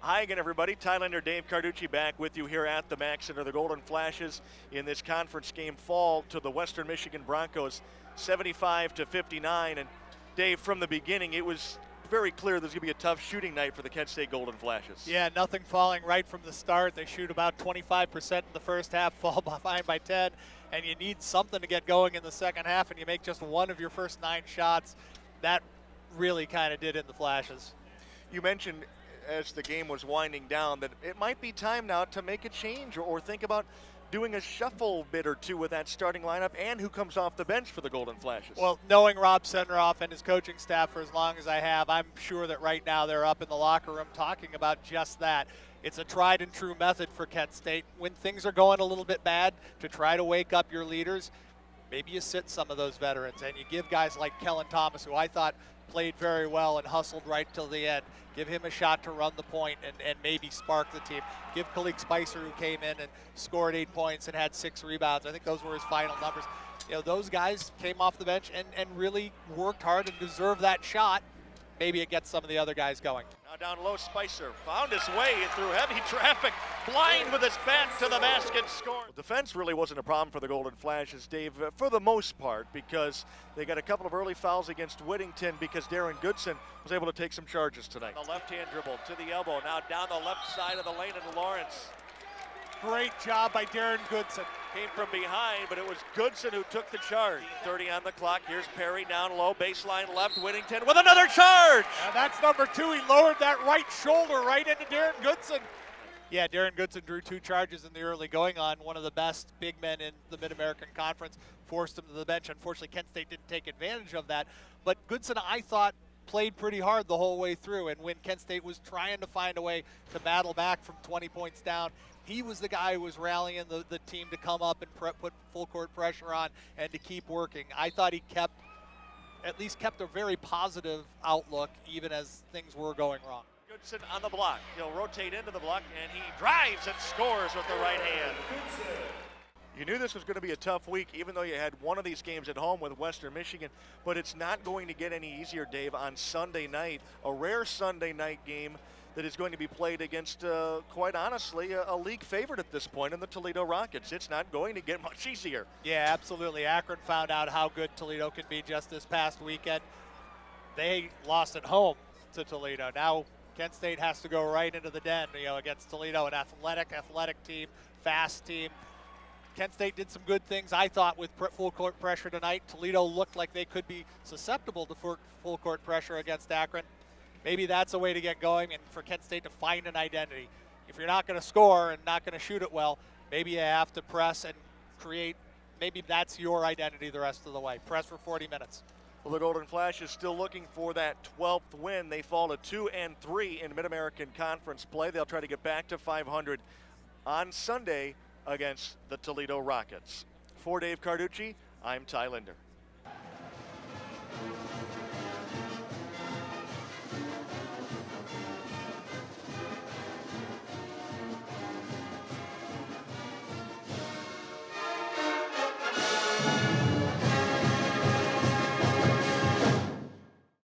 Hi again, everybody. Tylander, Dave Carducci back with you here at the Mac Center. The Golden Flashes in this conference game fall to the Western Michigan Broncos 75-59. And Dave, from the beginning, it was very clear there's going to be a tough shooting night for the Kent State Golden Flashes. Yeah, nothing falling right from the start. They shoot about 25% in the first half, fall behind by 10, and you need something to get going in the second half, and you make just one of your first 9 shots. That really kind of did it in the Flashes. You mentioned as the game was winding down that it might be time now to make a change or think about doing a shuffle bit or two with that starting lineup and who comes off the bench for the Golden Flashes. Well, knowing Rob Senderoff and his coaching staff for as long as I have, I'm sure that right now they're up in the locker room talking about just that. It's a tried and true method for Kent State. When things are going a little bit bad, to try to wake up your leaders, maybe you sit some of those veterans and you give guys like Kellen Thomas, who I thought played very well and hustled right till the end. Give him a shot to run the point and maybe spark the team. Give Khalid Spicer, who came in and scored 8 points and had 6 rebounds. I think those were his final numbers. You know, those guys came off the bench and really worked hard and deserved that shot. Maybe it gets some of the other guys going. Now down low, Spicer found his way through heavy traffic, blind with his back to the basket, score. Well, defense really wasn't a problem for the Golden Flashes, Dave, for the most part, because they got a couple of early fouls against Whittington because Darren Goodson was able to take some charges tonight. The left-hand dribble to the elbow, now down the left side of the lane, and Lawrence. Great job by Darren Goodson. Came from behind, but it was Goodson who took the charge. 30 on the clock. Here's Perry down low, baseline left. Whittington with another charge. And that's number 2. He lowered that right shoulder right into Darren Goodson. Yeah, Darren Goodson drew 2 charges in the early going on. One of the best big men in the Mid-American Conference, forced him to the bench. Unfortunately, Kent State didn't take advantage of that. But Goodson, I thought, played pretty hard the whole way through. And when Kent State was trying to find a way to battle back from 20 points down, he was the guy who was rallying the team to come up and put full court pressure on and to keep working. I thought he at least kept a very positive outlook even as things were going wrong. Goodson on the block. He'll rotate into the block, and he drives and scores with the right hand. You knew this was going to be a tough week, even though you had one of these games at home with Western Michigan, but it's not going to get any easier, Dave, on Sunday night, a rare Sunday night game that is going to be played against, quite honestly, a league favorite at this point in the Toledo Rockets. It's not going to get much easier. Yeah, absolutely. Akron found out how good Toledo can be just this past weekend. They lost at home to Toledo. Now Kent State has to go right into the den, against Toledo, an athletic team, fast team. Kent State did some good things, I thought, with full court pressure tonight. Toledo looked like they could be susceptible to full court pressure against Akron. Maybe that's a way to get going and for Kent State to find an identity. If you're not going to score and not going to shoot it well, maybe you have to press and create. Maybe that's your identity the rest of the way. Press for 40 minutes. Well, the Golden Flash is still looking for that 12th win. They fall to 2-3 in Mid-American Conference play. They'll try to get back to 500 on Sunday against the Toledo Rockets. For Dave Carducci, I'm Ty Linder.